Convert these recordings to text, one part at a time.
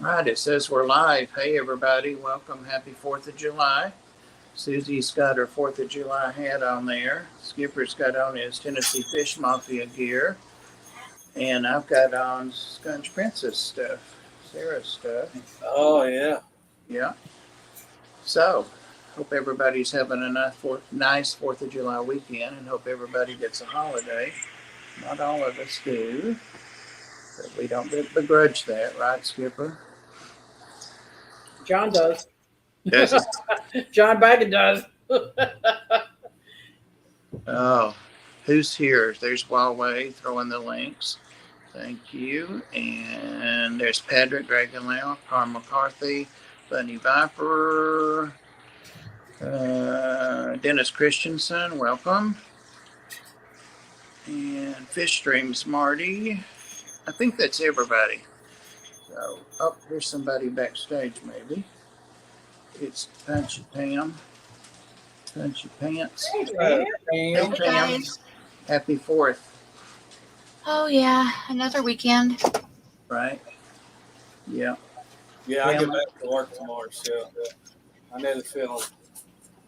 Right, it says we're live. Hey, everybody. Welcome. Happy 4th of July. Susie's got her 4th of July hat on there. Skipper's got on his Tennessee Fish Mafia gear. And I've got on Scunch Princess stuff, Sarah's stuff. Oh, yeah. Yeah. So, hope everybody's having a nice 4th of July weekend and hope everybody gets a holiday. Not all of us do, but we don't begrudge that, right, Skipper? John does. Does it? John Baggett does. Oh, who's here? There's Huawei throwing the links. Thank you. And there's Patrick Dragonlau, Carl McCarthy, Bunny Viper, Dennis Christensen, welcome. And Fish Streams Marty. I think that's everybody. So, oh, there's somebody backstage maybe. It's Punchy Pam. Punchy Pants. Hey, Pam. Happy 4th. Oh, yeah. Another weekend. Right? Yeah. Yeah, I get back to work tomorrow, so I know the feeling.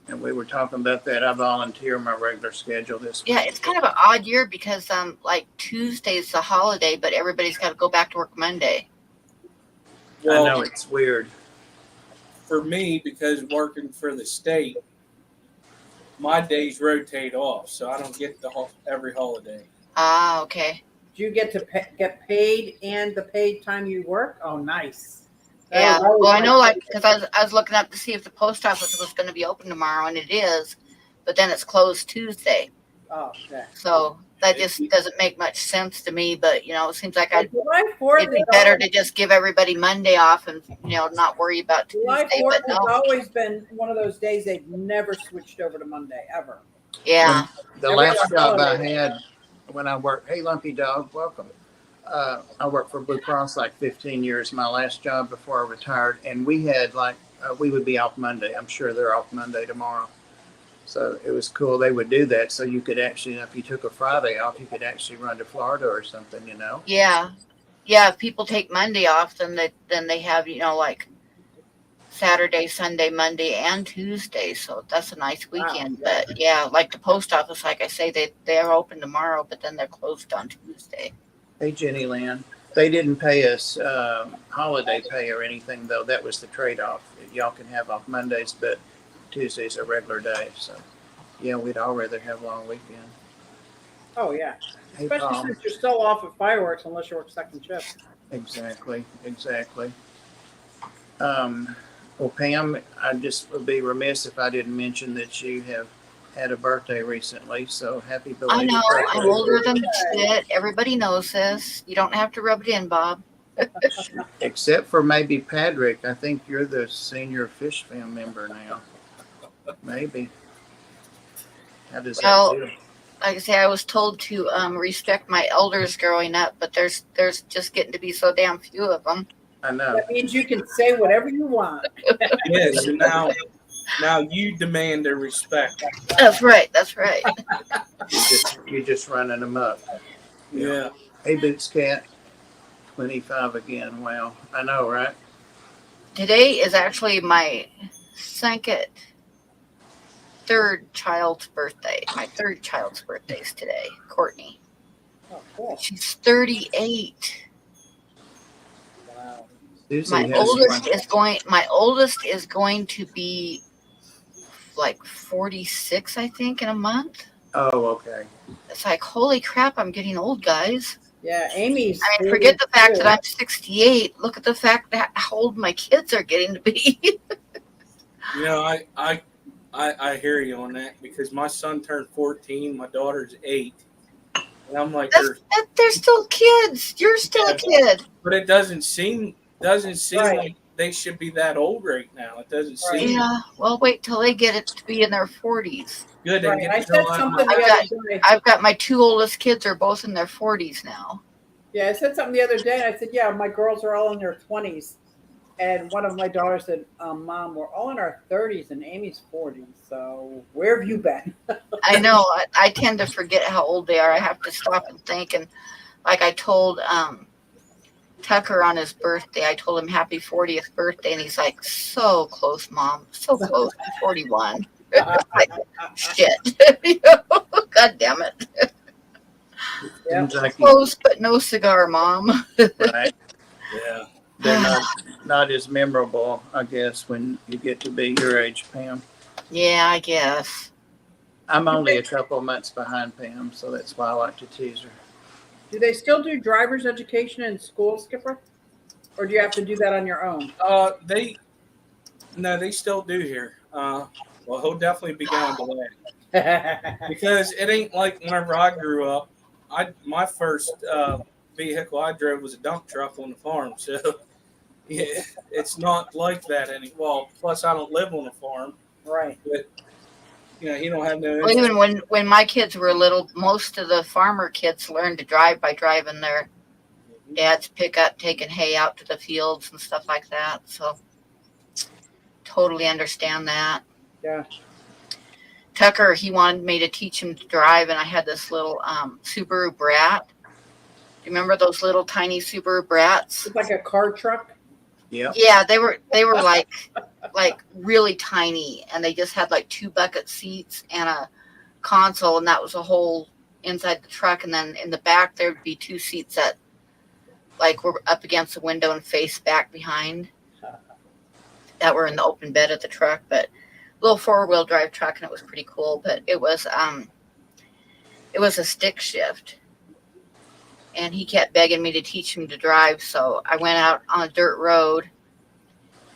And we were talking about that. I volunteer my regular schedule this week. Yeah, it's kind of an odd year because like Tuesday's the holiday, but everybody's got to go back to work Monday. Well, I know it's weird. For me, because working for the state, my days rotate off, so I don't get every holiday. Ah, okay. Do you get to get paid and the paid time you work? Oh, nice. Yeah. Well, I know, like, because I was looking up to see if the post office was going to be open tomorrow, and it is, but then it's closed Tuesday. Oh, okay. So that just doesn't make much sense to me. But it seems like it'd July be better to just give everybody Monday off and not worry about July Tuesday. 4th But has no. always been one of those days they've never switched over to Monday ever. Yeah. The last job I had when I worked, hey, Lumpy Dog, welcome. I worked for Blue Cross like 15 years, my last job before I retired. And we had we would be off Monday. I'm sure they're off Monday tomorrow. So it was cool. They would do that. So you could actually, if you took a Friday off, you could actually run to Florida or something, Yeah. Yeah. If people take Monday off, then they have, like Saturday, Sunday, Monday, and Tuesday. So that's a nice weekend. Wow. But yeah, like the post office, like I say, they're open tomorrow, but then they're closed on Tuesday. Hey, Jenny Lynn. They didn't pay us holiday pay or anything, though. That was the trade-off. Y'all can have off Mondays, but Tuesday's a regular day. So, yeah, we'd all rather have a long weekend. Oh, yeah. Hey, Especially Paul. since you're still off of fireworks unless you work second shift. Exactly. Well, Pam, I just would be remiss if I didn't mention that you have had a birthday recently. So happy I belated know. birthday. I'm older than shit. Everybody knows this. You don't have to rub it in, Bob. Except for maybe Patrick. I think you're the senior Fish Fam member now. Maybe. How does that feel? Like I say, I was told to respect my elders growing up, but there's just getting to be so damn few of them. I know. That means you can say whatever you want. Yeah, so now you demand their respect. That's right. You're just running them up. Yeah. Hey, Boots Cat. 25 again. Wow. I know, right? Today is actually my third child's birthday. My third child's birthday is today, Courtney. Oh, cool. She's 38. Wow. Susie My has oldest is going to be like 46, I think, in a month. Oh, okay. It's like, holy crap, I'm getting old, guys. Yeah, Amy's. I mean, forget the fact that I'm 68. Look at the fact that how old my kids are getting to be. I hear you on that because my son turned 14, my daughter's 8, and I'm like, they're still kids. You're still a kid. but it doesn't seem Right. like they should be that old right now. It doesn't seem Yeah. Well, wait till they get it to be in their 40s. good. They Right. get I to said go out something and- the other day. I've got my two oldest kids are both in their 40s now. Yeah, I said something the other day. I said, yeah, my girls are all in their 20s. And one of my daughters said, Mom, we're all in our 30s and Amy's 40. So where have you been? I know. I tend to forget how old they are. I have to stop and think. And like I told Tucker on his birthday. I told him happy 40th birthday, and he's like, "So close, Mom. So close. I'm 41." Like, shit. You know? God damn it. Seems like Close, but no cigar, Mom. right. Yeah. They're not as memorable, I guess, when you get to be your age, Pam. Yeah, I guess. I'm only a couple months behind Pam, so that's why I like to tease her. Do they still do driver's education in school, Skipper? Or do you have to do that on your own? They still do here. Well, he'll definitely be going to that because it ain't like whenever I grew up. My first vehicle I drove was a dump truck on the farm, so yeah, it's not like that anymore. Well, plus I don't live on a farm, Right. but he don't have no. Well, even when my kids were little, most of the farmer kids learned to drive by driving their dad's pickup, taking hay out to the fields and stuff like that. So totally understand that. Yeah. Tucker, he wanted me to teach him to drive, and I had this little Subaru Brat. Do you remember those little tiny Subaru Brats? It's like a car truck. Yeah. Yeah, they were like really tiny, and they just had like 2 bucket seats and a console, and that was a whole inside the truck. And then in the back there would be 2 seats that like were up against the window and faced back behind, that were in the open bed of the truck. But little 4-wheel drive truck, and it was pretty cool. But it was a stick shift, and he kept begging me to teach him to drive. So I went out on a dirt road,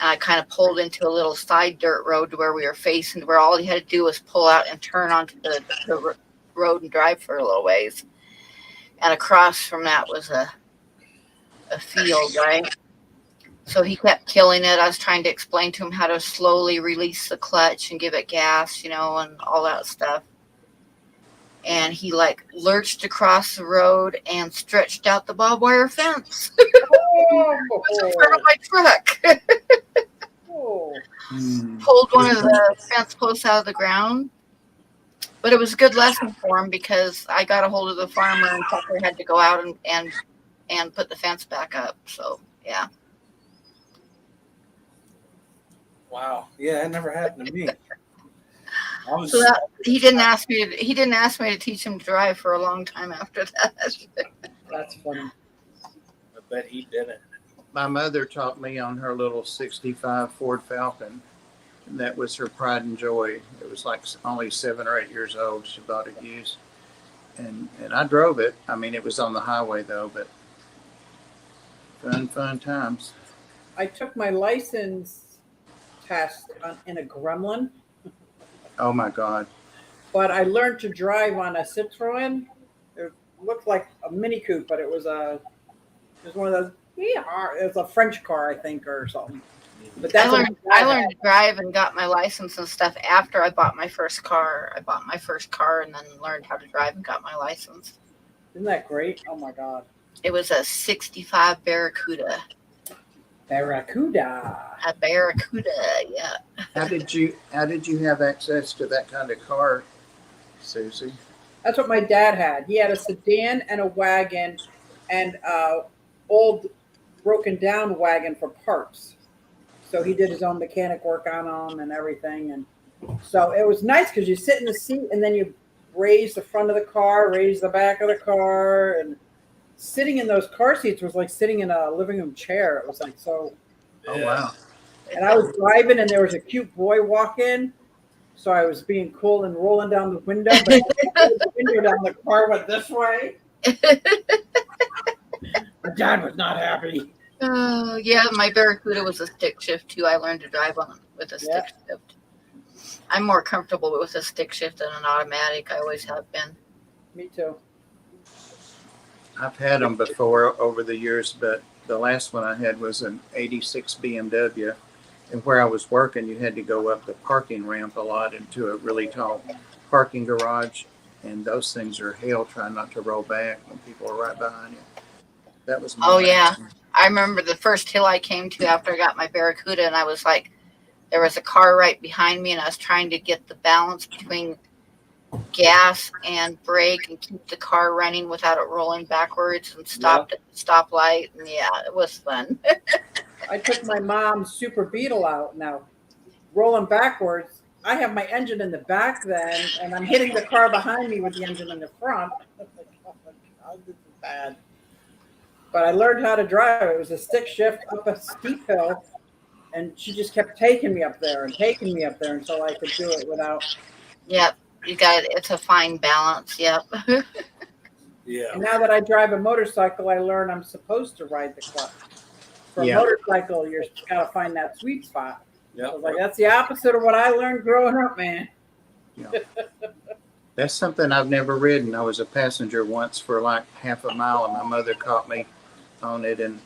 and I kind of pulled into a little side dirt road to where we were facing, where all he had to do was pull out and turn onto the road and drive for a little ways. And across from that was a field, right? So he kept killing it. I was trying to explain to him how to slowly release the clutch and give it gas, and all that stuff. And he like lurched across the road and stretched out the barbed wire fence. It was in front of my truck. Pulled one of the fence posts out of the ground. But it was a good lesson for him, because I got a hold of the farmer, and Tucker had to go out and put the fence back up. So yeah. Wow. Yeah, that never happened to me. So he didn't ask me to teach him to drive for a long time after that. That's funny. I bet he didn't. My mother taught me on her little 65 Ford Falcon. And that was her pride and joy. It was like only 7 or 8 years old. She bought it used. And I drove it. I mean, it was on the highway, though, but fun times. I took my license test in a Gremlin, Oh, my God. but I learned to drive on a Citroen. It looked like a Mini Coupe, but it was one of those. Yeah, it was a French car, I think, or something. But I learned to drive and got my license and stuff after I bought my first car. I bought my first car and then learned how to drive and got my license. Isn't that great? Oh my God. It was a 65 Barracuda. Barracuda. A Barracuda, yeah. How did you have access to that kind of car, Susie? That's what my dad had. He had a sedan and a wagon and old broken down wagon for parts. So he did his own mechanic work on them and everything. And so it was nice because you sit in the seat and then you raise the front of the car, raise the back of the car. And sitting in those car seats was like sitting in a living room chair. It was like so. Oh, wow. And I was driving and there was a cute boy walking. So I was being cool and rolling down the window. But the window down the car went this way. My dad was not happy. Oh, yeah, my Barracuda was a stick shift too. I learned to drive on with a stick shift. I'm more comfortable with a stick shift than an automatic. I always have been. Me too. I've had them before over the years, but the last one I had was an 86 BMW. And where I was working, you had to go up the parking ramp a lot into a really tall parking garage. And those things are hell trying not to roll back when people are right behind you. That was my yeah. I remember the first hill I came to after I got my Barracuda, and I was like, there was a car right behind me, and I was trying to get the balance between gas and brake and keep the car running without it rolling backwards and stopped at the stoplight. And yeah, it was fun. I took my mom's Super Beetle out now, rolling backwards. I have my engine in the back then, and I'm hitting the car behind me with the engine in the front. I'm like, oh my God, this is bad. But I learned how to drive. It was a stick shift up a steep hill, and she just kept taking me up there and taking me up there until I could do it without. Yep. It's a fine balance. Yep. Yeah. And now that I drive a motorcycle, I learn I'm supposed to ride the clutch. For a motorcycle, you're got to find that sweet spot. Yeah. Like that's the opposite of what I learned growing up, man. Yeah. That's something I've never ridden. I was a passenger once for like half a mile, and my mother caught me on it, and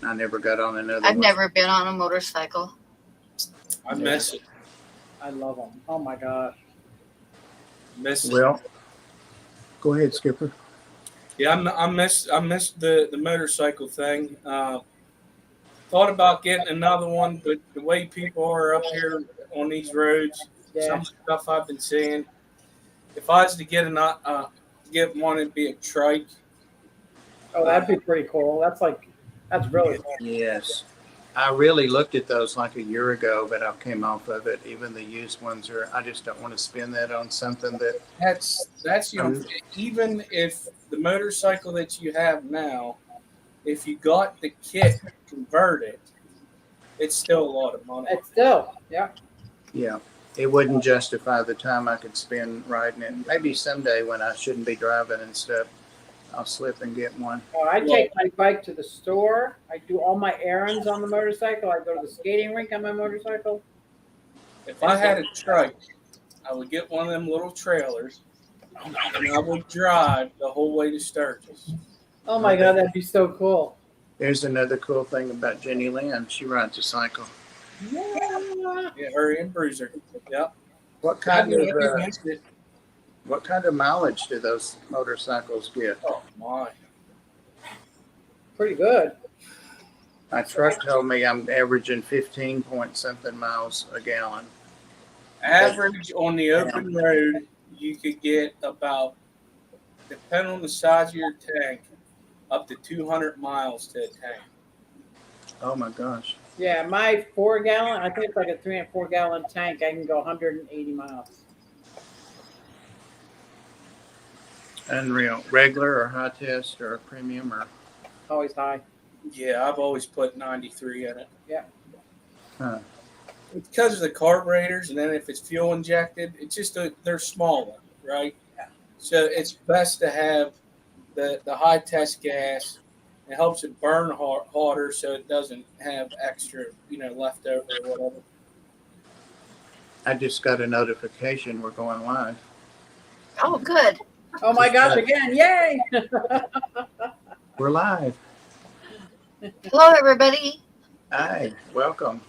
I never got on another I've one. never been on a motorcycle. I miss it. I love them. Oh my gosh. Miss it. Well, go ahead, Skipper. Yeah, I miss the motorcycle thing. Thought about getting another one, but the way people are up here on these roads, some stuff I've been seeing. If I was to get one, it'd be a trike. Oh, that'd be pretty cool. That's really cool. Yes. I really looked at those like a year ago, but I came off of it. Even the used ones I just don't want to spend that on something that. That's even if the motorcycle that you have now, if you got the kit converted, it's still a lot of money. It's still, yeah. Yeah. It wouldn't justify the time I could spend riding it. Maybe someday when I shouldn't be driving and stuff, I'll slip and get one. I take my bike to the store. I do all my errands on the motorcycle. I go to the skating rink on my motorcycle. If I had a trike, I would get one of them little trailers, and I would drive the whole way to Sturgis. Oh my God, that'd be so cool. There's another cool thing about Jenny Lynn. She rides a cycle. Yeah. Yeah, her and Bruiser. Yep. What kind of mileage do those motorcycles get? Oh my! Pretty good. My truck told me I'm averaging 15 point something miles a gallon. Average on the open road, you could get about, depending on the size of your tank, up to 200 miles to a tank. Oh my gosh. Yeah, my 4-gallon, I think it's like a 3 and 4 gallon tank. I can go 180 miles. Unreal. Regular or high test or premium or? Always high. Yeah, I've always put 93 in it. Yeah. Huh. It's because of the carburetors, and then if it's fuel injected, it's just they're smaller, right? Yeah. So it's best to have the high test gas. It helps it burn harder, so it doesn't have extra, leftover or whatever. I just got a notification we're going live. Oh, good. Oh my gosh, again, yay! We're live. Hello, everybody. Hi, welcome.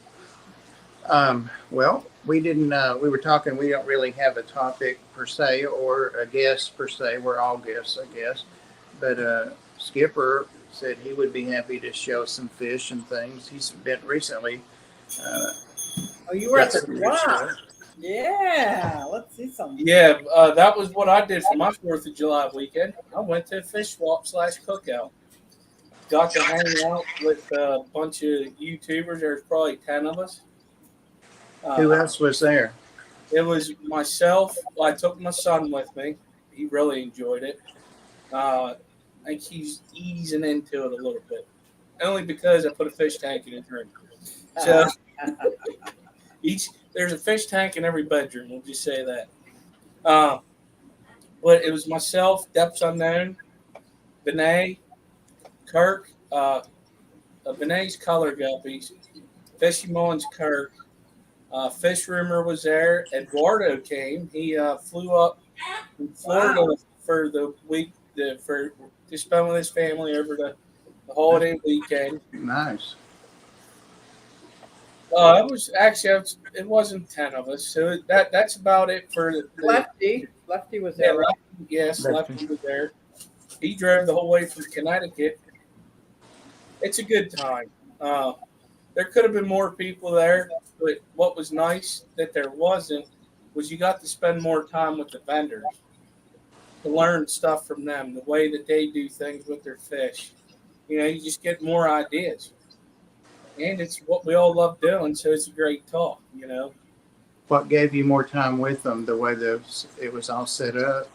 Well, we were talking, we don't really have a topic per se or a guest per se. We're all guests, I guess. But Skipper said he would be happy to show some fish and things. He's been recently. Oh, you were at the swap. Yeah, let's see something. Yeah, that was what I did for my 4th of July weekend. I went to a fish swap / cookout. Got to hang out with a bunch of YouTubers. There's probably 10 of us. Who else was there? It was myself. I took my son with me. He really enjoyed it. I think he's easing into it a little bit. Only because I put a fish tank in his room. So there's a fish tank in every bedroom. We'll just say that. But it was myself, Depths Unknown, Benet, Kirk, Benet's Color Guppies, Fishy Mullins Kirk, Fish Rumor was there. Eduardo came. He flew up from Florida for the week to spend with his family over the holiday weekend. Nice. It wasn't 10 of us, so that's about it for Lefty was there. Right? Lefty was there. He drove the whole way from Connecticut. It's a good time. There could have been more people there, but what was nice that there wasn't was you got to spend more time with the vendors to learn stuff from them, the way that they do things with their fish. You know, you just get more ideas. And it's what we all love doing, so it's a great talk, you know. What gave you more time with them? The way it was all set up.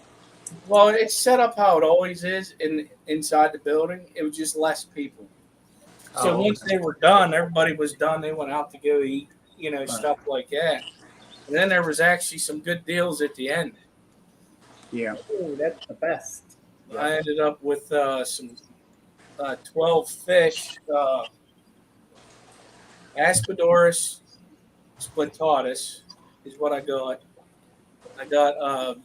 Well, it's set up how it always is inside the building. It was just less people. So Oh, once they were done, everybody was done. They went out to go eat, you know, stuff like that. And then there was actually some good deals at the end. yeah. Ooh, that's the best. I ended up with some 12 fish, Aspidorus splentatus is what I got. I got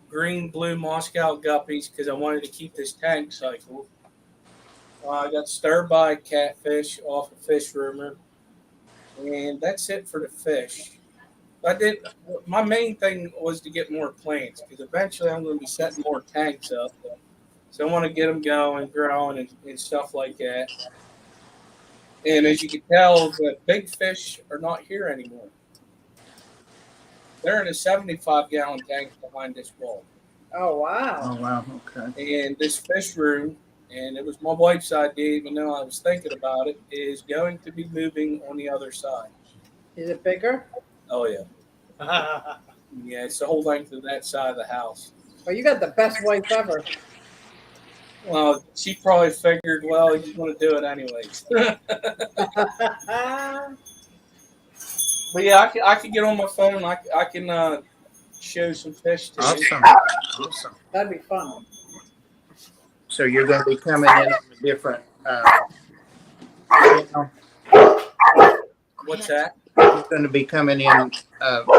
green blue Moscow guppies because I wanted to keep this tank cycle. I got stir-by catfish off of Fish Rumor, and that's it for the fish. My main thing was to get more plants because eventually I'm going to be setting more tanks up. So I want to get them going, growing, and stuff like that. And as you can tell, the big fish are not here anymore. They're in a 75-gallon tank behind this wall. Oh wow. Oh wow. Okay. And this fish room, and it was my wife's idea, even though I was thinking about it, is going to be moving on the other side. Is it bigger? Oh, yeah. Yeah, it's the whole length of that side of the house. Well, you got the best wife ever. Well, she probably figured, well, he's going to do it anyways. But yeah, I can get on my phone. I can show some fish to you. Awesome. That'd be fun. So you're going to be coming in on a different. What's that? You're going to be coming in. I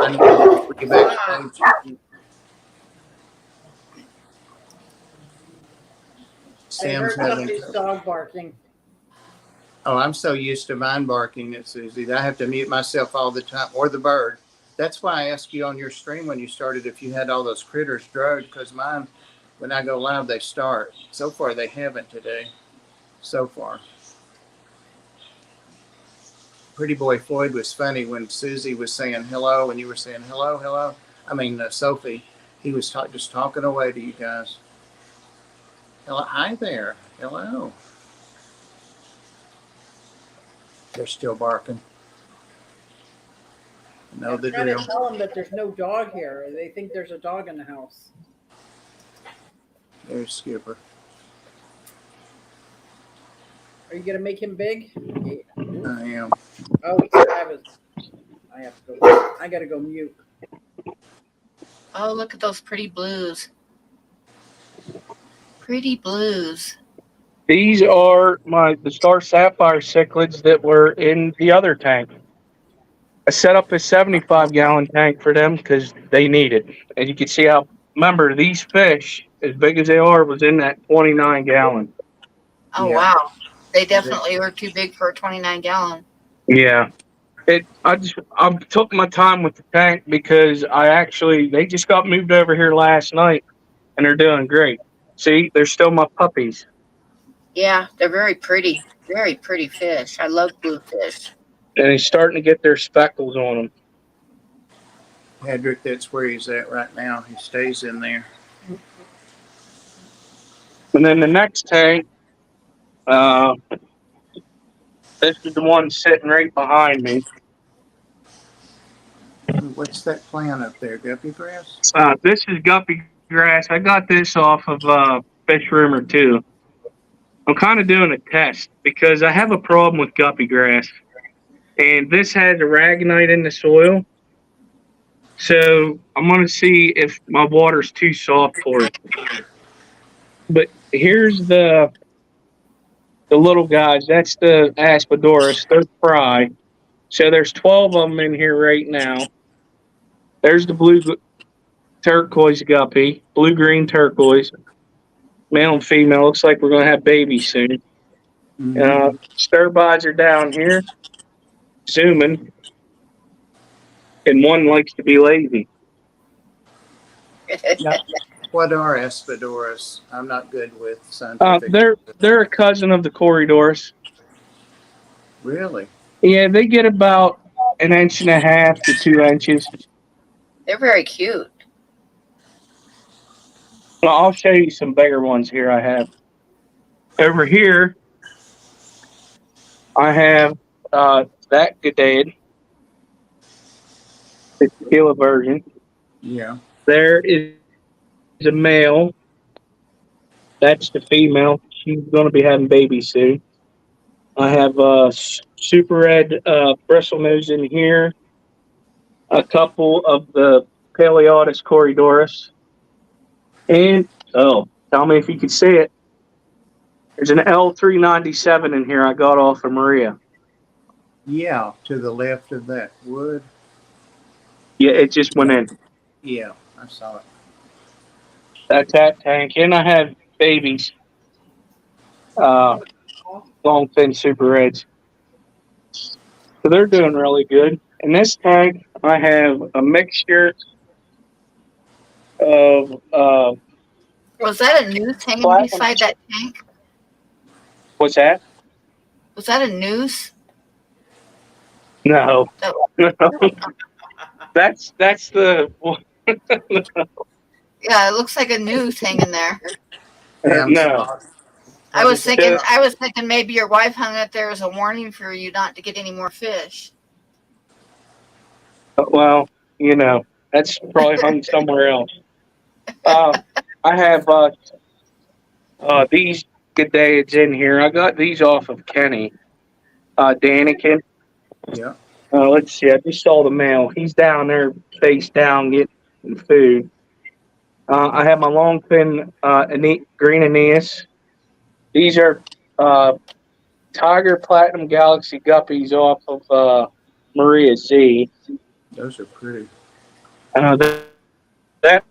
need to get backstage. They Sam's heard having. somebody's dog barking. Oh, I'm so used to mine barking, it's easy. I have to mute myself all the time, or the bird. That's why I asked you on your stream when you started if you had all those critters drugged, because mine, when I go live, they start. So far, they haven't today. So far. Pretty Boy Floyd was funny when Susie was saying hello and you were saying hello, hello. I mean, Sophie, he was just talking away to you guys. Hello, hi there. Hello. They're still barking. Know the I'm trying to drill. tell them that there's no dog here. They think there's a dog in the house. There's Skipper. Are you gonna make him big? Yeah. I am. Oh, I have to go. I gotta go mute. Oh, look at those pretty blues. Pretty blues. These are the Star Sapphire cichlids that were in the other tank. I set up a 75-gallon tank for them because they need it. And you can see how, remember, these fish, as big as they are, was in that 29-gallon. Oh, Yeah. wow. They definitely were too big for a 29-gallon. Yeah. I took my time with the tank because they just got moved over here last night and they're doing great. See, they're still my puppies. Yeah, they're very pretty. Very pretty fish. I love blue fish. And they're starting to get their speckles on them. Hedrick, that's where he's at right now. He stays in there. And then the next tank, this is the one sitting right behind me. What's that plant up there? Guppy grass? This is guppy grass. I got this off of Fish Rumor too. I'm kind of doing a test because I have a problem with guppy grass. And this has aragonite in the soil. So I'm going to see if my water's too soft for it. But here's the little guys. That's the Aspidorus. They're fry. So there's 12 of them in here right now. There's the blue turquoise guppy, blue-green turquoise. Male and female. Looks like we're going to have babies soon. Mm-hmm. Stir-bys are down here, zooming. And one likes to be lazy. What are Aspidorus? I'm not good with scientific. They're a cousin of the Corydorus. Really? Yeah, they get about 1.5 to 2 inches. They're very cute. Well, I'll show you some bigger ones here I have. Over here, I have that G'day, the tequila version. Yeah. There is a male. That's the female. She's going to be having babies soon. I have super red bristlenose in here. A couple of the Paleotis corridoris. And, oh, tell me if you can see it. There's an L397 in here I got off of Maria. Yeah, to the left of that wood. Yeah, it just went in. Yeah, I saw it. That's that tank. And I have babies. Long, thin super reds. So they're doing really good. In this tank, I have a mixture of Was that a noose hanging platinum. beside that tank? What's that? Was that a noose? No. No. That's the Yeah, it looks like a noose hanging there. Damn no. spot. I was thinking Yeah. I was thinking maybe your wife hung it there as a warning for you not to get any more fish. Well, you know, that's probably hung somewhere else. I have these G'dayids in here. I got these off of Kenny. Danikin. Yeah. Let's see. I just saw the male. He's down there, face down, getting food. I have my long fin green Aeneas. These are Tiger Platinum Galaxy guppies off of Maria Z. Those are pretty. That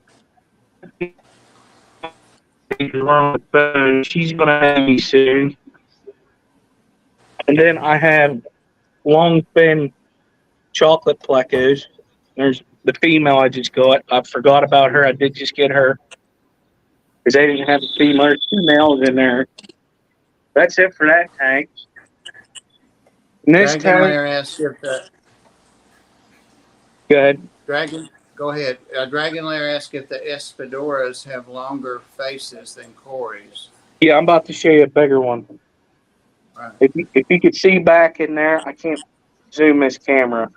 she's gonna have me soon. And then I have long fin chocolate plecos. There's the female I just got. I forgot about her. I did just get her because they didn't have a female. There's two males in there. That's it for that tank. And this Dragon tank, Lair asks if the go ahead. Dragon. Go ahead. Dragon Lair asks if the Espidoras have longer faces than Corys. Yeah, I'm about to show you a bigger one. Right. If you could see back in there, I can't zoom this camera,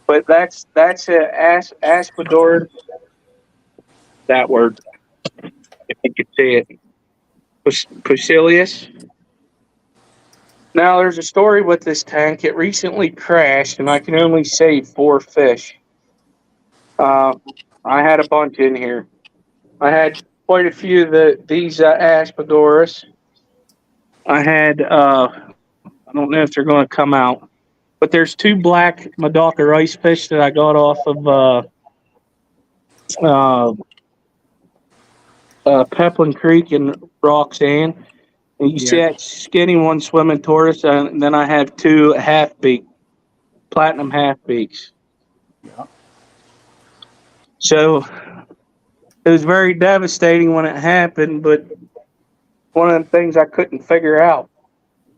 but that's a Aspidorid. That word, if you could see it, Pusilius. Now, there's a story with this tank. It recently crashed, and I can only save 4 fish. I had a bunch in here. I had quite a few of these Aspidoris. I had, I don't know if they're going to come out, but there's 2 black Madaka rice fish that I got off of Peplin Creek in Roxanne. And you see that skinny one swimming towards us, and then I have 2 half-beak, platinum half-beaks. Yeah. So it was very devastating when it happened, but one of the things I couldn't figure out.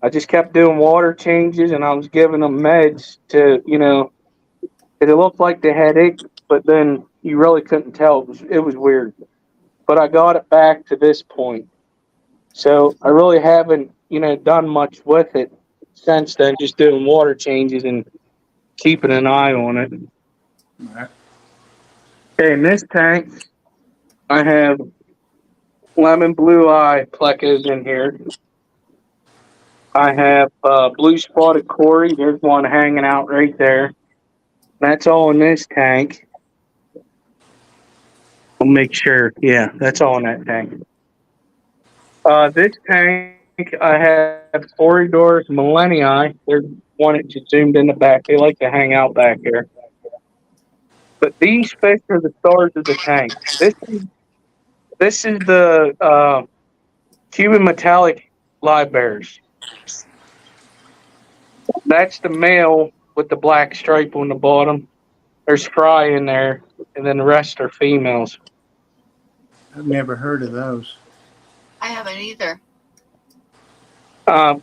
I just kept doing water changes, and I was giving them meds to, it looked like they had aches, but then you really couldn't tell. It was weird. But I got it back to this point. So I really haven't, done much with it since then, just doing water changes and keeping an eye on it. All right. Okay, in this tank, I have lemon blue eye plecos in here. I have blue spotted Cory. There's one hanging out right there. That's all in this tank. I'll make sure. Yeah, that's all in that tank. This tank, I have Corridors Millenii. There's one that just zoomed in the back. They like to hang out back here. But these fish are the stars of the tank. This is the Cuban metallic live bears. That's the male with the black stripe on the bottom. There's Fry in there, and then the rest are females. I've never heard of those. I haven't either. I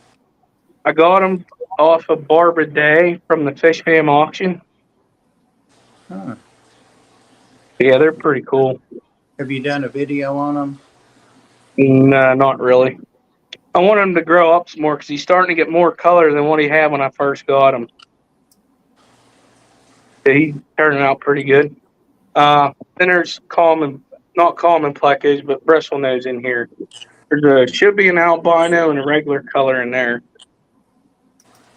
got them off of Barbara Day from the Fish Fam auction. Huh. Yeah, they're pretty cool. Have you done a video on them? No, not really. I want him to grow up some more because he's starting to get more color than what he had when I first got him. Yeah, he's turning out pretty good. Then there's not common plecos, but bristlenose in here. Should be an albino and a regular color in there.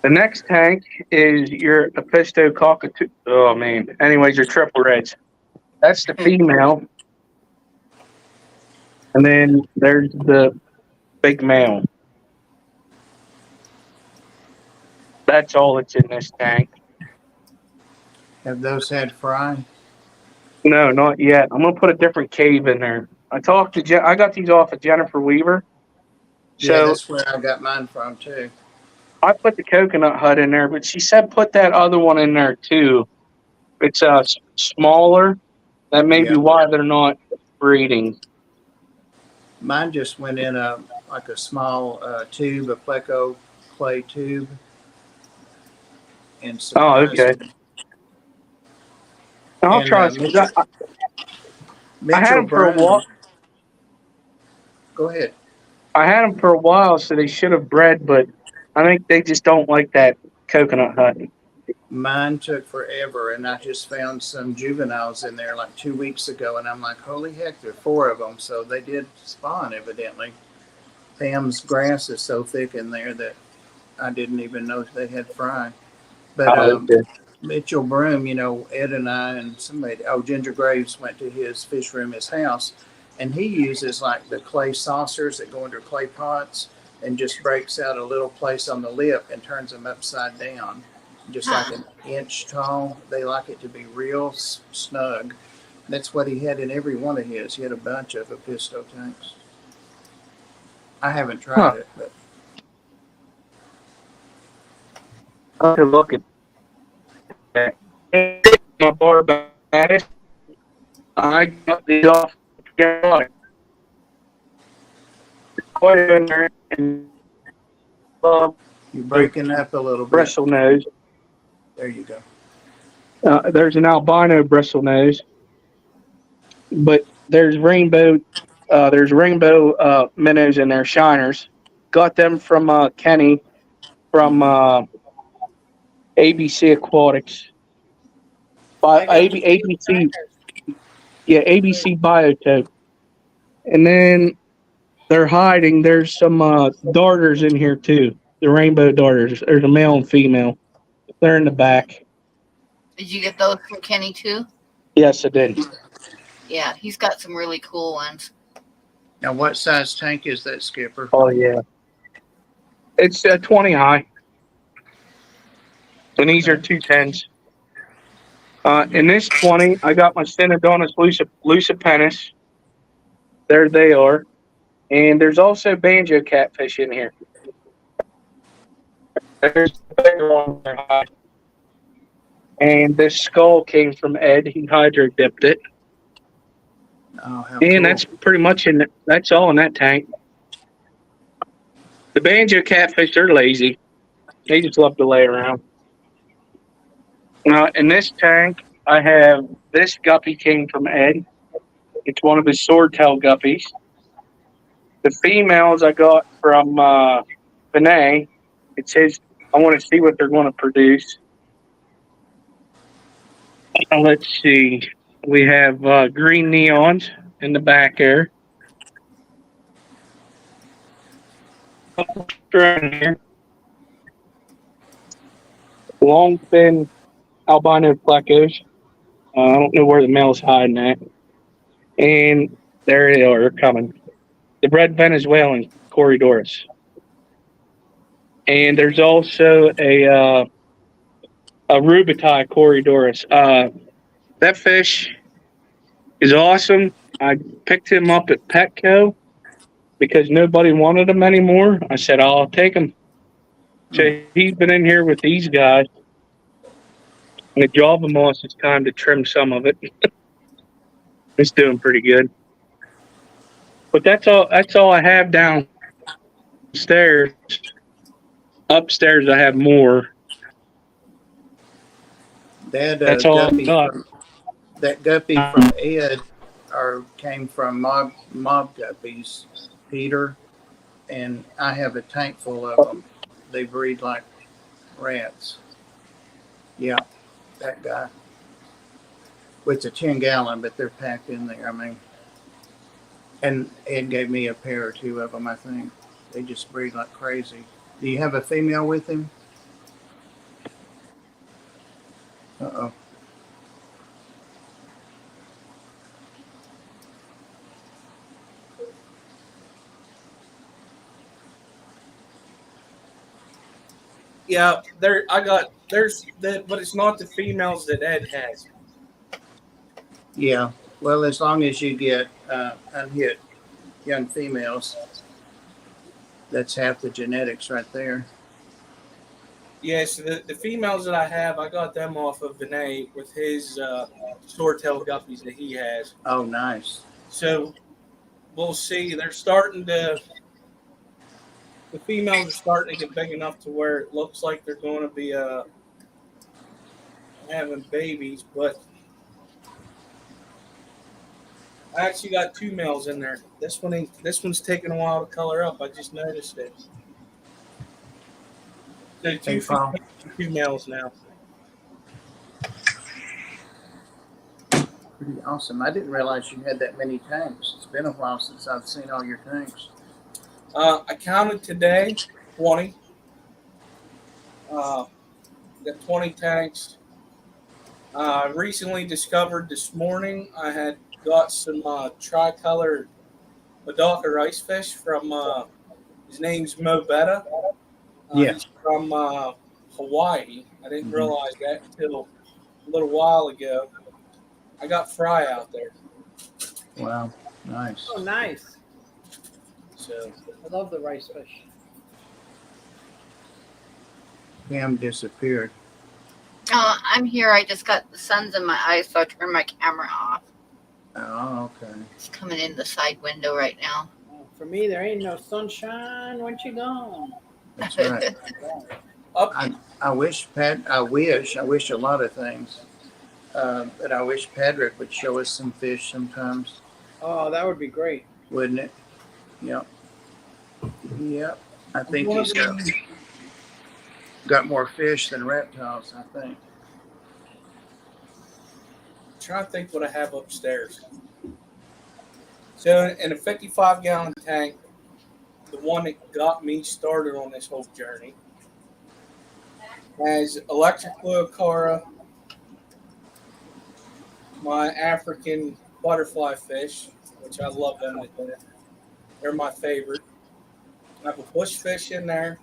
The next tank is your Episto cockatoo. Oh man. Anyways, your triple reds. That's the female. And then there's the big male. That's all that's in this tank. Have those had fry? No, not yet. I'm gonna put a different cave in there. I got these off of Jennifer Weaver. Yeah, So that's where I got mine from too. I put the coconut hut in there, but she said put that other one in there too. It's smaller. That may be Yeah. why they're not breeding. Mine just went in a small tube, a pleco clay tube. And Oh, okay. I'll try. I had them for a while. Go ahead. I had them for a while, so they should have bred, but I think they just don't like that coconut hut. Mine took forever, and I just found some juveniles in there like 2 weeks ago, and I'm like, holy heck, there are 4 of them. So they did spawn, evidently. Pam's grass is so thick in there that I didn't even know they had fry. But Mitchell Broom, Ed and I and Ginger Graves went to his fish room, his house, and he uses like the clay saucers that go into clay pots and just breaks out a little place on the lip and turns them upside down, just like an inch tall. They like it to be real snug. That's what he had in every one of his. He had a bunch of Episto tanks. I haven't tried it, but I could look at that. My bar back. I got these off. Quite in there and you're breaking up a little bit. bristlenose. There you go. There's an albino bristlenose, but there's rainbow minnows in there, shiners. Got them from Kenny from ABC Aquatics. ABC, yeah, ABC Biotope. And then they're hiding. There's some darters in here too. The rainbow darters. There's a male and female. They're in the back. Did you get those from Kenny too? Yes, I did. Yeah, he's got some really cool ones. Now, what size tank is that, Skipper? Oh yeah. It's 20 high. And these are 210s. In this 20, I got my Synodontis lucipennis. There they are. And there's also banjo catfish in here. There's the bigger one. And this skull came from Ed. He hydro dipped it. Oh, how And cool. that's pretty much that's all in that tank. The banjo catfish, they're lazy. They just love to lay around. In this tank, I have this guppy came from Ed. It's one of his swordtail guppies. The females I got from Vinay. It says I want to see what they're going to produce. Let's see. We have green neons in the back there. Here. Long fin albino plecos. I don't know where the male's hiding at. And there they are, they're coming. The red Venezuelan Corridoras. And there's also a Rubitai Corridoras. That fish is awesome. I picked him up at Petco because nobody wanted him anymore. I said, I'll take him. So he's been in here with these guys. And the Java moss, it's time to trim some of it. It's doing pretty good. But that's all I have downstairs. Upstairs I have more. They had That's all I guppy got. that guppy from Ed came from mob guppies, Peter, and I have a tank full of them. They breed like rats. Yeah, that guy. It's a 10-gallon, but they're packed in there. I mean, and Ed gave me a pair or two of them. I think they just breed like crazy. Do you have a female with him? Uh-oh. Yeah, but it's not the females that Ed has. Yeah. Well, as long as you get unhit young females, that's half the genetics right there. Yes, the females that I have, I got them off of Vinay with his swordtail guppies that he has. Oh, nice. So we'll see. The females are starting to get big enough to where it looks like they're going to be having babies, but I actually got 2 males in there. This one's taking a while to color up. I just noticed it. So Hey, Paul. 2 males now. Pretty awesome. I didn't realize you had that many tanks. It's been a while since I've seen all your tanks. I counted today 20. Got 20 tanks. Recently discovered this morning I had got some tricolored Madaka rice fish from his name's Mo Betta. Yeah. He's from Hawaii. I didn't Mhm. realize that until a little while ago. I got fry out there. Wow. Nice. Oh, nice. So I love the rice fish. Pam disappeared. I'm here. I just got the sun's in my eyes, so I turned my camera off. Oh, okay. It's coming in the side window right now. Oh, for me, there ain't no sunshine when she gone. That's right. up I wish I wish a lot of things. But I wish Patrick would show us some fish sometimes, Oh, that would be great. wouldn't it? Yep. Yep. I think he's got more fish than reptiles, I think. trying to think what I have upstairs. So in a 55-gallon tank, the one that got me started on this whole journey has electric fluocara, my African butterfly fish, which I love them. They're my favorite. I have a bush fish in there,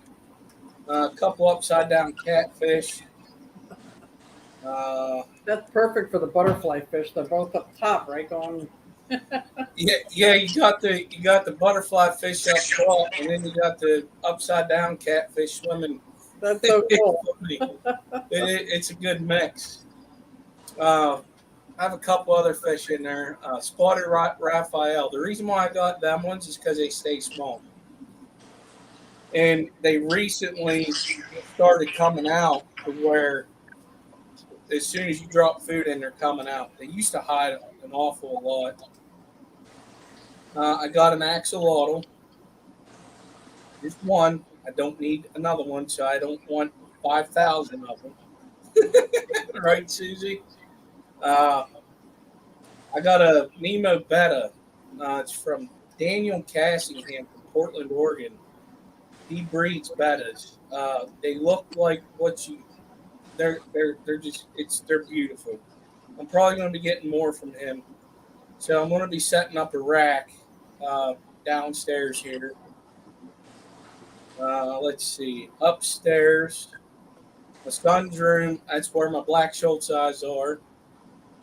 a couple upside down catfish. That's perfect for the butterfly fish. They're both up top, right? Going. Yeah. You got the butterfly fish up top, and then you got the upside down catfish swimming. That's so cool. It's a good mix. I have a couple other fish in there. Spotted Raphael. The reason why I got them ones is because they stay small. And they recently started coming out to where as soon as you drop food in, they're coming out. They used to hide an awful lot. I got an axolotl. Just one. I don't need another one, so I don't want 5,000 of them. Right, Susie? I got a Nemo Betta. It's from Daniel Cassingham from Portland, Oregon. He breeds bettas. They look like they're beautiful. I'm probably going to be getting more from him. So I'm going to be setting up a rack downstairs here. Let's see. Upstairs, my son's room, that's where my black Schultz eyes are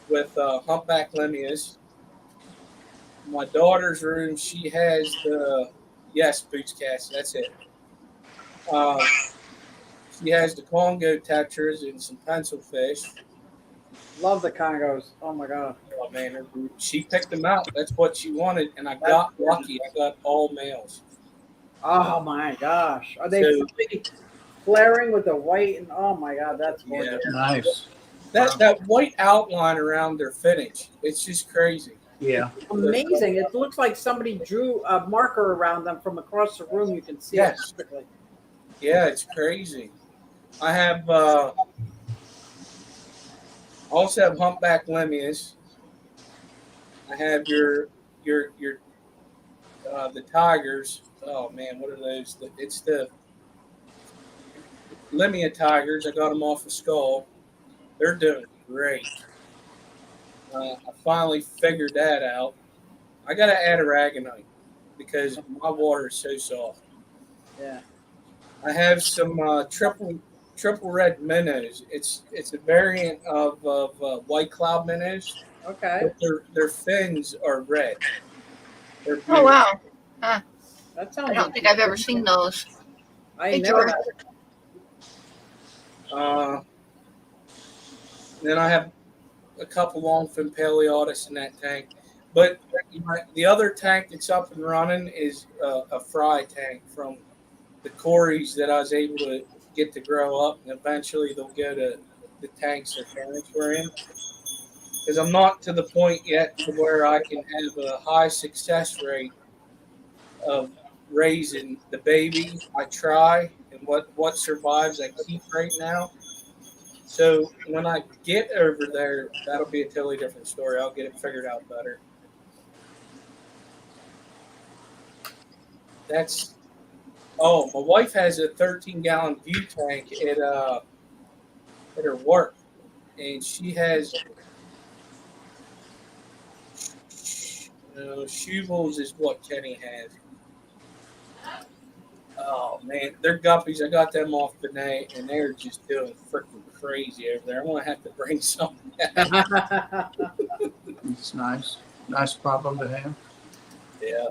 with humpback lemmias. My daughter's room, she has Boots Cassie, that's it. She has the Congo tetras and some pencil fish. Love the Congos. Oh my god. Oh man, she picked them out. That's what she wanted, and I got lucky. I got all males. Oh my gosh. Are they So- flaring with the white? And oh my god, that's gorgeous. Nice. That white outline around their finish, it's just crazy. Yeah. Amazing. It looks like somebody drew a marker around them from across the room. You can see Yes. it perfectly. Yeah, it's crazy. I have also have humpback lemurs. I have your the tigers. Oh man, what are those? It's the Lemia tigers. I got them off of Skull. They're doing great. I finally figured that out. I got to add aragonite because my water is so soft. Yeah. I have some triple red minnows. It's a variant of white cloud minnows, Okay. but their fins are red. They're Oh beautiful. wow. Huh. That sounds. I don't think I've ever seen those. I Hey, never George. had it. Then I have a couple longfin paleotis in that tank. But the other tank that's up and running is a fry tank from the Corys that I was able to get to grow up, and eventually they'll go to the tanks their parents were in. Because I'm not to the point yet to where I can have a high success rate of raising the baby. I try, and what survives I keep right now. So when I get over there, that'll be a totally different story. I'll get it figured out better. That's my wife has a 13-gallon view tank at her work, and she has Schubels is what Kenny has. Oh man, they're guppies. I got them off the night, and they're just doing freaking crazy over there. I'm gonna have to bring something back. It's nice. Nice problem to have. Yeah.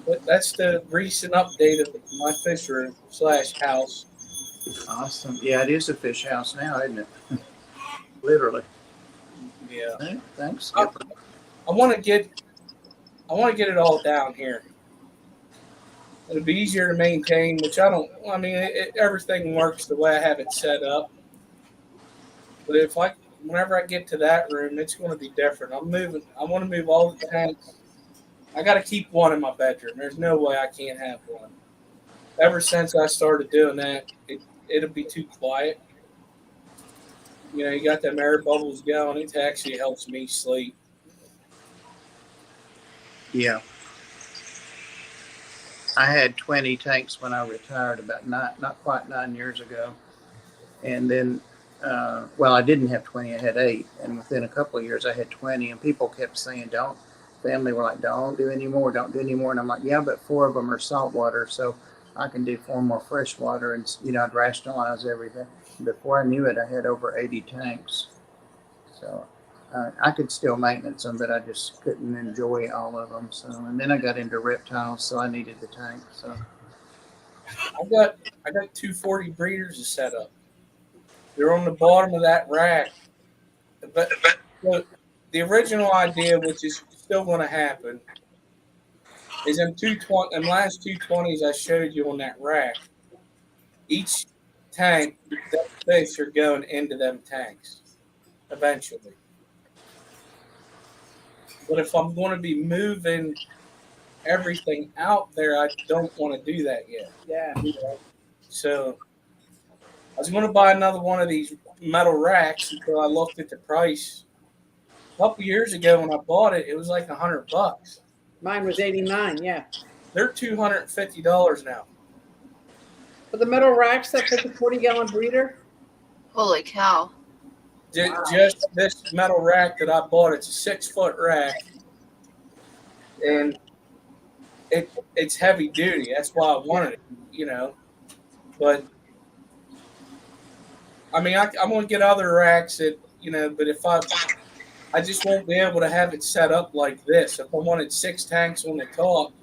But that's the recent update of my fish room / house. Awesome. Yeah, it is a fish house now, isn't it? Literally. Yeah. Thanks, I Skipper. want to get it all down here. It'll be easier to maintain, which I don't. I mean, everything works the way I have it set up. But whenever I get to that room, it's going to be different. I want to move all the tanks. I got to keep one in my bedroom. There's no way I can't have one. Ever since I started doing that, it'll be too quiet. You got them air bubbles going. It actually helps me sleep. Yeah. I had 20 tanks when I retired about not quite 9 years ago. And then, I didn't have 20, I had 8. And within a couple of years, I had 20. And people kept saying, family were like, don't do any more, don't do any more. And I'm like, yeah, but 4 of them are saltwater. So I can do 4 more freshwater. And, I'd rationalize everything. Before I knew it, I had over 80 tanks. So I could still maintenance them, but I just couldn't enjoy all of them. So, and then I got into reptiles, so I needed the tank. So I got 240 breeders to set up. They're on the bottom of that rack. But the original idea, which is still going to happen, is them last 220s I showed you on that rack. Each tank, that fish are going into them tanks eventually. But if I'm going to be moving everything out there, I don't want to do that yet. Yeah. So I was going to buy another one of these metal racks until I looked at the price. A couple years ago when I bought it, it was like $100. Mine was 89. Yeah. They're $250 now. For the metal racks that fit the 40-gallon breeder. Holy cow. Just this metal rack that I bought, it's a 6-foot rack, and it's heavy duty. That's why I wanted it, But I mean, I'm gonna get other racks that but if I just won't be able to have it set up like this. If I wanted 6 tanks on the top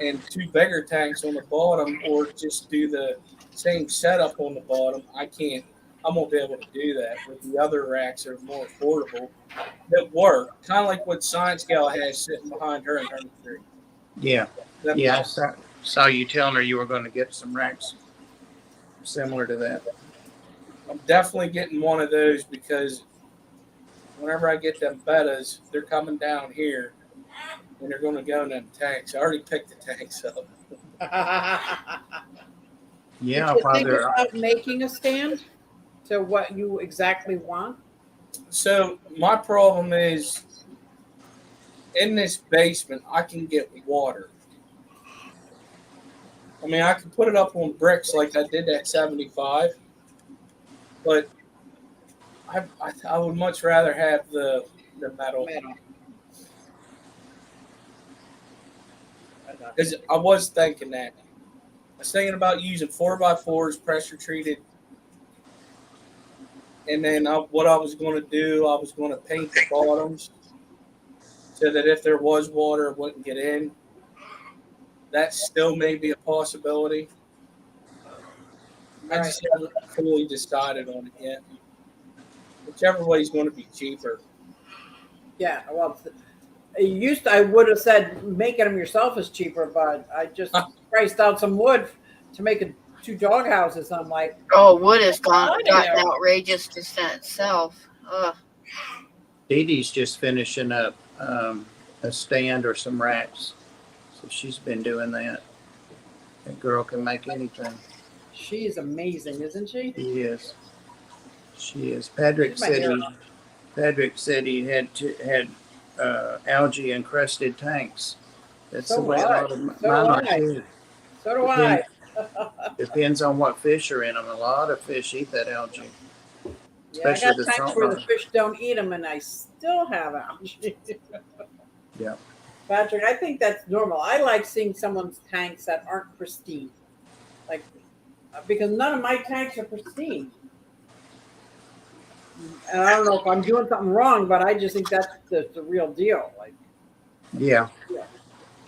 and 2 bigger tanks on the bottom, or just do the same setup on the bottom, I can't. I won't be able to do that. But the other racks are more affordable that work, kind of like what Science Gal has sitting behind her in her tree. yeah, I saw you telling her you were going to get some racks similar to that. I'm definitely getting one of those because whenever I get them bettas, they're coming down here and they're going to go in them tanks. I already picked the tanks up. Yeah, Did you think Father. about making a stand to what you exactly want? So my problem is in this basement, I can get water. I mean, I can put it up on bricks like I did at 75, but I would much rather have the metal. Metal. I got Because I was thinking that. I was thinking about using 4x4s, pressure treated. And then what I was going to do, I was going to paint the bottoms so that if there was water, it wouldn't get in. That still may be a possibility. I Right. just haven't fully decided on it yet. Whichever way is going to be cheaper. Yeah, well, I would have said making them yourself is cheaper, but I just priced out some wood to make 2 dog houses. I'm like, Oh, wood has Outta gotten there. outrageous just in itself. Ugh. Dee Dee's just finishing up a stand or some racks. So she's been doing that. That girl can make anything. she's amazing, isn't she? She is. She is. She's my hero. Patrick said he had algae encrusted tanks. That's So the way a what? lot of So mine do are I. too. So do I. Depends on what fish are in them. A lot of fish eat that algae. Yeah, I Especially got the tanks salt where the water. fish don't eat them, and I still have algae. Yeah. Patrick, I think that's normal. I like seeing someone's tanks that aren't pristine, like because none of my tanks are pristine. And I don't know if I'm doing something wrong, but I just think that's the real deal. Like, Yeah.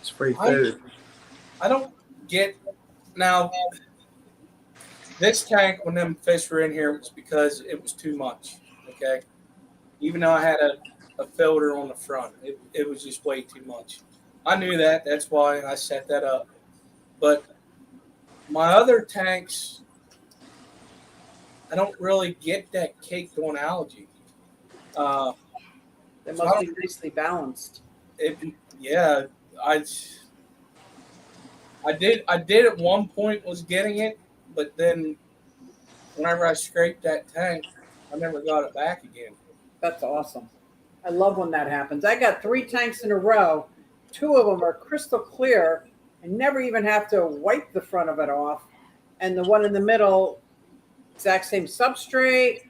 It's free food. I don't get now. This tank, when them fish were in here, was because it was too much. Okay, even though I had a filter on the front, it was just way too much. I knew that. That's why I set that up. But my other tanks, I don't really get that caked on algae. they So must be nicely balanced. yeah, I did at one point was getting it, but then whenever I scraped that tank, I never got it back again. That's awesome. I love when that happens. I got 3 tanks in a row. 2 of them are crystal clear. I never even have to wipe the front of it off. And the one in the middle, exact same substrate.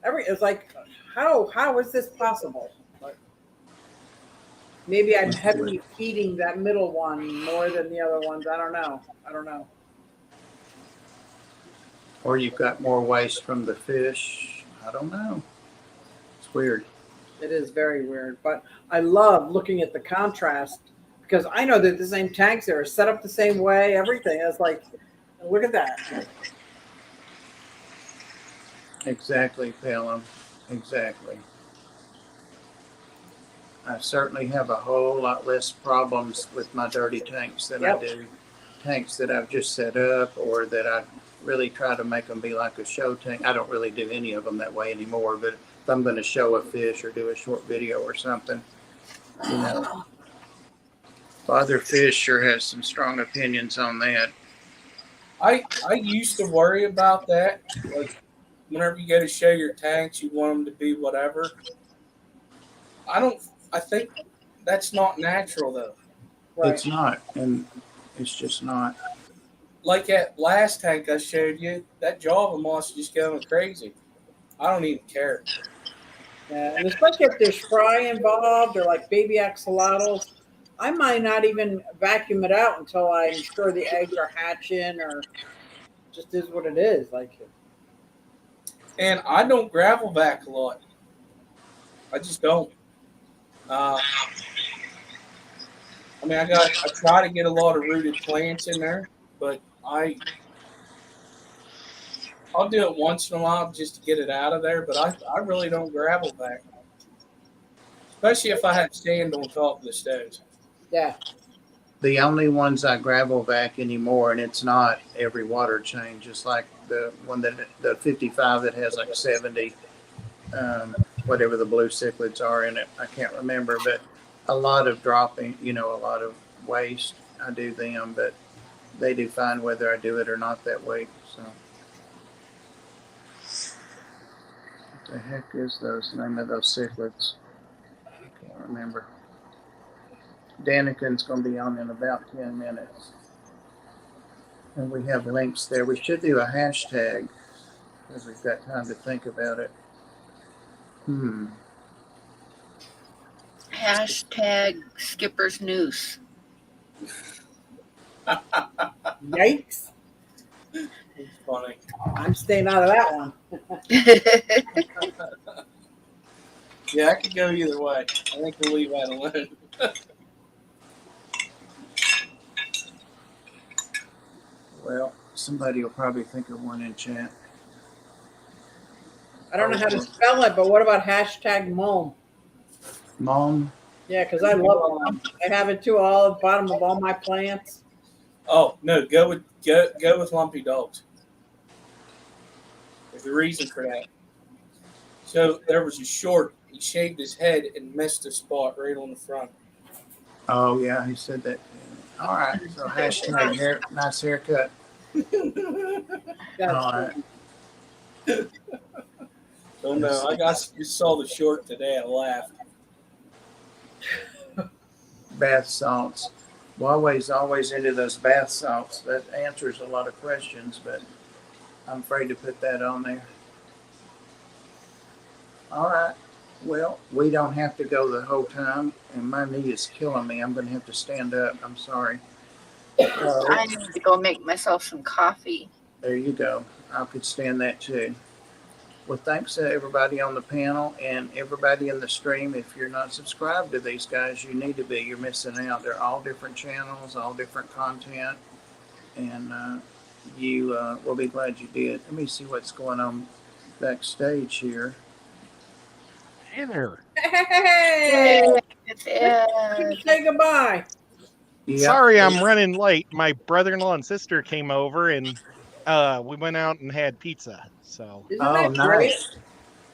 It's like, how is this possible? Like, maybe I'm heavily feeding that middle one more than the other ones. I don't know. Or you've got more waste from the fish. I don't know. It's weird. It is very weird, but I love looking at the contrast because I know that the same tanks are set up the same way. Everything is like, look at that. Exactly, Pelham. Exactly. I certainly have a whole lot less problems with my dirty tanks than I do tanks that I've just set up or that I really try to make them be like a show tank. I don't really do any of them that way anymore, but if I'm going to show a fish or do a short video or something, you know, Father Fish sure has some strong opinions on that. I used to worry about that. Like whenever you go to show your tanks, you want them to be whatever. I think that's not natural though. Right. It's not, and it's just not. Like at last tank I showed you, that Java moss just going crazy. I don't even care. Yeah, and especially if there's fry involved or like baby axolotls, I might not even vacuum it out until I'm sure the eggs are hatching or just is what it is. Like, And I don't gravel back a lot. I just don't. I mean, I try to get a lot of rooted plants in there, but I'll do it once in a while just to get it out of there. But I really don't gravel back, especially if I have sand on top of the stoves. yeah, The only ones I gravel vac anymore, and it's not every water change, just like the one that the 55 that has like 70, whatever the blue cichlids are in it. I can't remember, but a lot of dropping, a lot of waste. I do them, but they do fine whether I do it or not that week. So, what the heck is those name of those cichlids? I can't remember. Danikin's going to be on in about 10 minutes. And we have links there. We should do a hashtag because we've got time to think about it. Hashtag Skipper's Noose. Yikes. It's funny. I'm staying out of that one. Yeah, I could go either way. I think we'll leave that alone. Well, somebody will probably think of one in chat. I don't know how to spell it, but what about hashtag Mom? Mom, Yeah, because I love them. I have it too, all at the bottom of all my plants. Oh no, go with lumpy dogs. There's a reason for that. So there was a short. He shaved his head and missed a spot right on the front. oh yeah, he said that. All right, so hashtag hair, nice haircut. That's All right. So no, you saw the short today. I laughed. Bath salts. Huawei's always into those bath salts. That answers a lot of questions, but I'm afraid to put that on there. All right. Well, we don't have to go the whole time, and my knee is killing me. I'm going to have to stand up. I'm sorry. I need to go make myself some coffee. There you go. I could stand that too. Well, thanks to everybody on the panel and everybody in the stream. If you're not subscribed to these guys, you need to be. You're missing out. They're all different channels, all different content, and you will be glad you did. Let me see what's going on backstage here. Hey there. Hey! It's Ed. Say goodbye. Yep. Sorry I'm running late. My brother-in-law and sister came over and we went out and had pizza. So Isn't Oh, that great?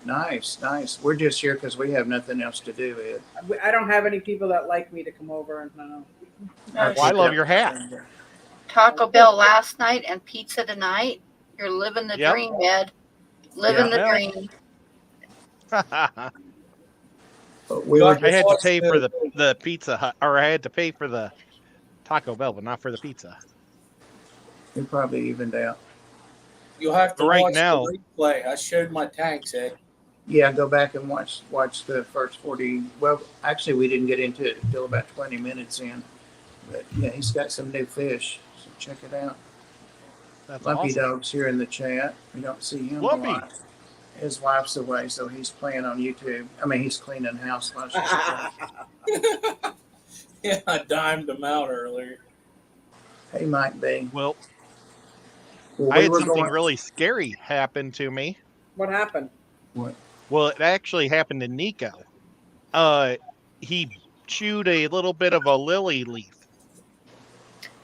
nice. We're just here because we have nothing else to do, Ed. I don't have any people that like me to come over and well, I love your hat. Taco Bell last night and pizza tonight. You're living the Yep. dream, Ed. Living the Yeah. dream. But we were I had to Watch pay for the Pizza Hut, or I had to pay for the Taco Bell, but not for the pizza. we probably evened out. You'll have to Right watch now- the replay. I showed my tanks, Ed. Yeah, go back and watch the first 40. Well, actually, we didn't get into it until about 20 minutes in. But yeah, he's got some new fish, so check it out. That's Lumpy awesome. Dog's here in the chat. We don't see him a Lumpy. lot. His wife's away, so he's playing on YouTube. I mean, he's cleaning house while she's away. Yeah, I dimed them out earlier. Hey, Mike B. Well, Well, I we had were something going. really scary happen to me. what happened? What? Well, it actually happened to Nico. He chewed a little bit of a lily leaf.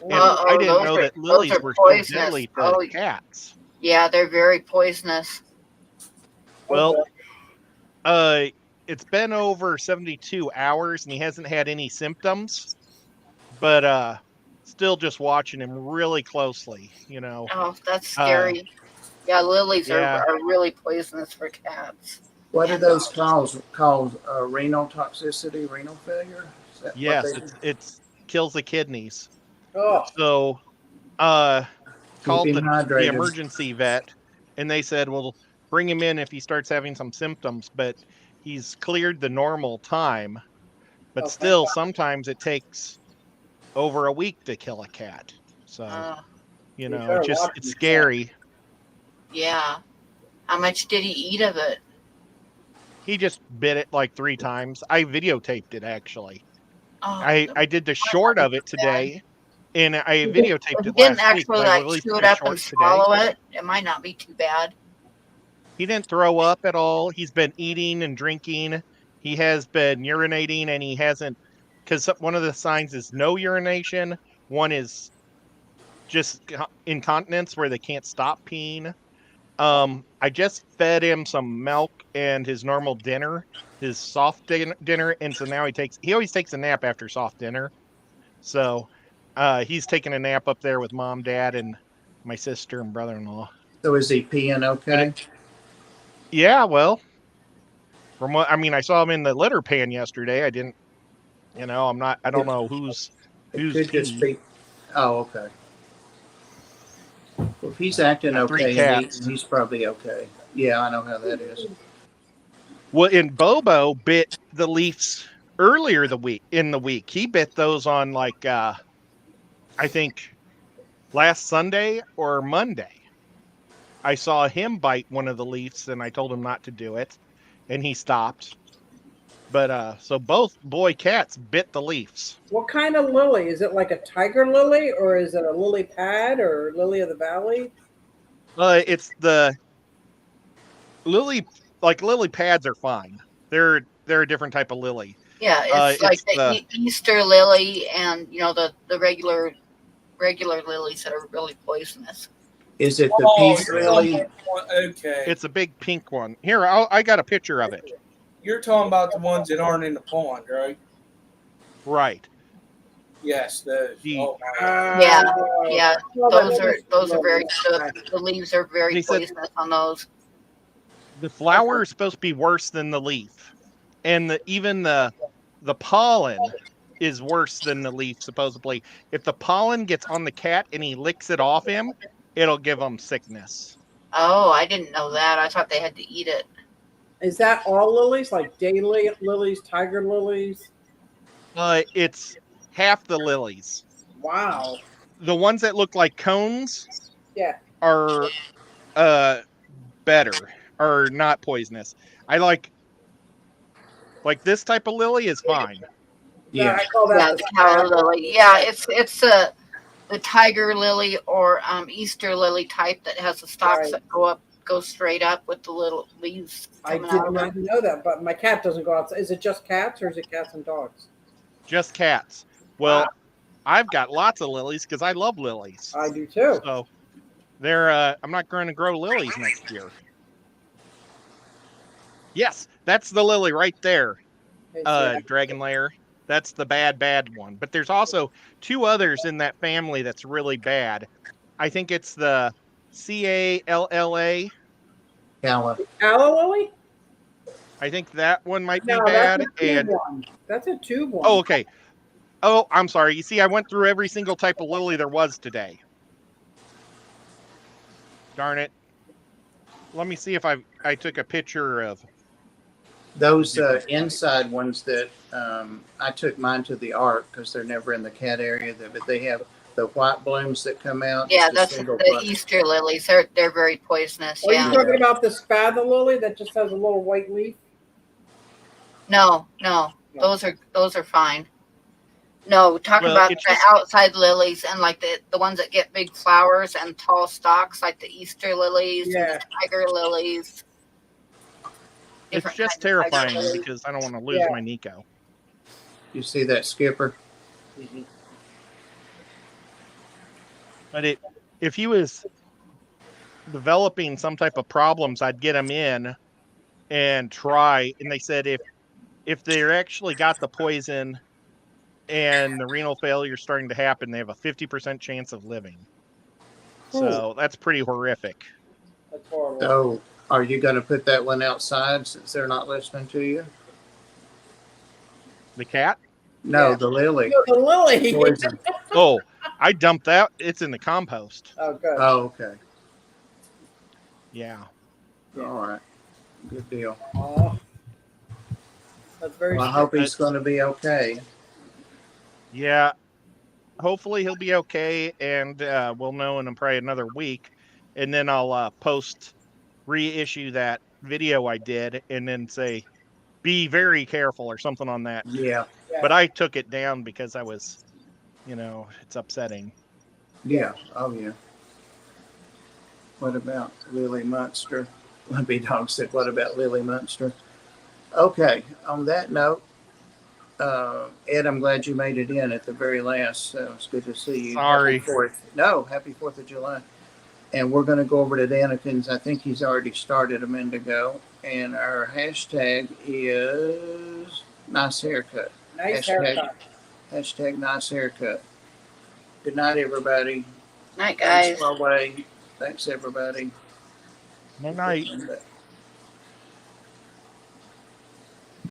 And Uh-oh, I didn't those know are- that those lilies are were so poisonous. deadly to Oh, cats. Yeah, they're very poisonous. Well, it's been over 72 hours and he hasn't had any symptoms, but still just watching him really closely, you know. Oh, that's scary. Yeah, lilies yeah. are really poisonous for cats. What are those called renal toxicity, renal failure? Is that what Yes, they do? it's kills the kidneys. Oh, So called him the hydrated. emergency vet and they said, well, bring him in if he starts having some symptoms, but he's cleared the normal time. But Okay. still, sometimes it takes over a week to kill a cat. So, you You know, better it's watch it's your scary. Yeah. How much did he eat of it? He just bit it like 3 times. I videotaped it actually. Oh, I did the short of it today, and I videotaped if he it didn't last week. actually but I like released chew the it up short and today. swallow it, it might not be too bad. He didn't throw up at all. He's been eating and drinking. He has been urinating, and he hasn't because one of the signs is no urination. One is just incontinence where they can't stop peeing. I just fed him some milk and his normal dinner, his soft dinner, and so now he always takes a nap after soft dinner. So he's taking a nap up there with mom, dad, and my sister and brother-in-law. So is he peeing okay? Yeah, well, from what I saw him in the litter pan yesterday. I didn't, I don't know who's It could just pee. be. Oh, okay. Well, if he's acting Got 3 okay and cats. eating, he's probably okay. Yeah, I know how that is. Well, and Bobo bit the Leafs earlier in the week. He bit those on I think last Sunday or Monday. I saw him bite one of the Leafs and I told him not to do it and he stopped. But so both boy cats bit the Leafs. What kind of lily? Is it like a tiger lily, or is it a lily pad, or lily of the valley? It's the lily pads are fine. They're a different type of lily. Yeah, it's like the Easter lily and the regular lilies that are really poisonous. Is it the peace you're lily? talking about- okay. It's a big pink one. Here, I got a picture of it. You're talking about the ones that aren't in the pond, right? Right. Yes, those. The- Oh, Yeah, those are very the leaves are very They said- poisonous on those. The flower is supposed to be worse than the leaf, and even the pollen is worse than the leaf. Supposedly, if the pollen gets on the cat and he licks it off him, it'll give him sickness. Oh, I didn't know that. I thought they had to eat it. Is that all lilies, like daily lilies, tiger lilies? It's half the lilies. Wow. The ones that look like cones Yeah. are better, are not poisonous. I like this type of lily is fine. Yeah. I call Yeah, that the tower lily. Yeah, it's the tiger lily or Easter lily type that has the stalks Right. that go straight up with the little leaves I coming did out of not it. know that, but my cat doesn't go outside. Is it just cats, or is it cats and dogs? Just cats. Well, Wow. I've got lots of lilies because I love lilies. I do too. So I'm not going to grow lilies next year. Yes, that's the lily right there, Dragon Lair. That's the bad one. But there's also 2 others in that family that's really bad. I think it's the Calla. Calla. Aloe lily? I think that one might be No, bad. that's a tube And one. That's a tube one. oh, okay. Oh, I'm sorry. You see, I went through every single type of lily there was today. Darn it. Let me see if I took a picture of. Those inside ones that I took mine to the Ark because they're never in the cat area. But they have the white blooms that come out. Yeah, just a that's single the bud. Easter lilies. They're very poisonous. Are Yeah. you talking about the spada lily that just has a little white leaf? No, those are fine. No, talking about it's the just- outside lilies and like the ones that get big flowers and tall stalks, like the Easter lilies and Yeah. the tiger lilies. It's Different just kinds of tiger terrifying lilies. because I don't want to lose Yeah. my Nico. You see that, Skipper? But if he was developing some type of problems, I'd get him in and try. And they said if they're actually got the poison and the renal failure starting to happen, they have a 50% chance of living. So that's pretty horrific. That's horrible. So, are you going to put that one outside since they're not listening to you? The cat? No, Yeah. the lily. No, the lily. Poison. Oh, I dumped that. It's in the compost. Oh, good. Oh, okay. Yeah. Yeah. All right. Good deal. Oh, that's very. Well, I hope he's going to be okay. Yeah. Hopefully he'll be okay, and we'll know in probably another week. And then I'll reissue that video I did and then say, be very careful or something on that. Yeah. But I took it down because I was, it's upsetting. Yeah. Oh, yeah. What about Lily Munster? Lumpy Dog said, what about Lily Munster? Okay. On that note, Ed, I'm glad you made it in at the very last. So it's good to see you. Sorry. Happy 4th. No, happy 4th of July. And we're going to go over to Danikin's. I think he's already started a minute ago. And our hashtag is nice haircut. Nice Hashtag- haircut. Hashtag nice haircut. Good night, everybody. Night, guys. Thanks, Huawei. Thanks, everybody. Good night. And,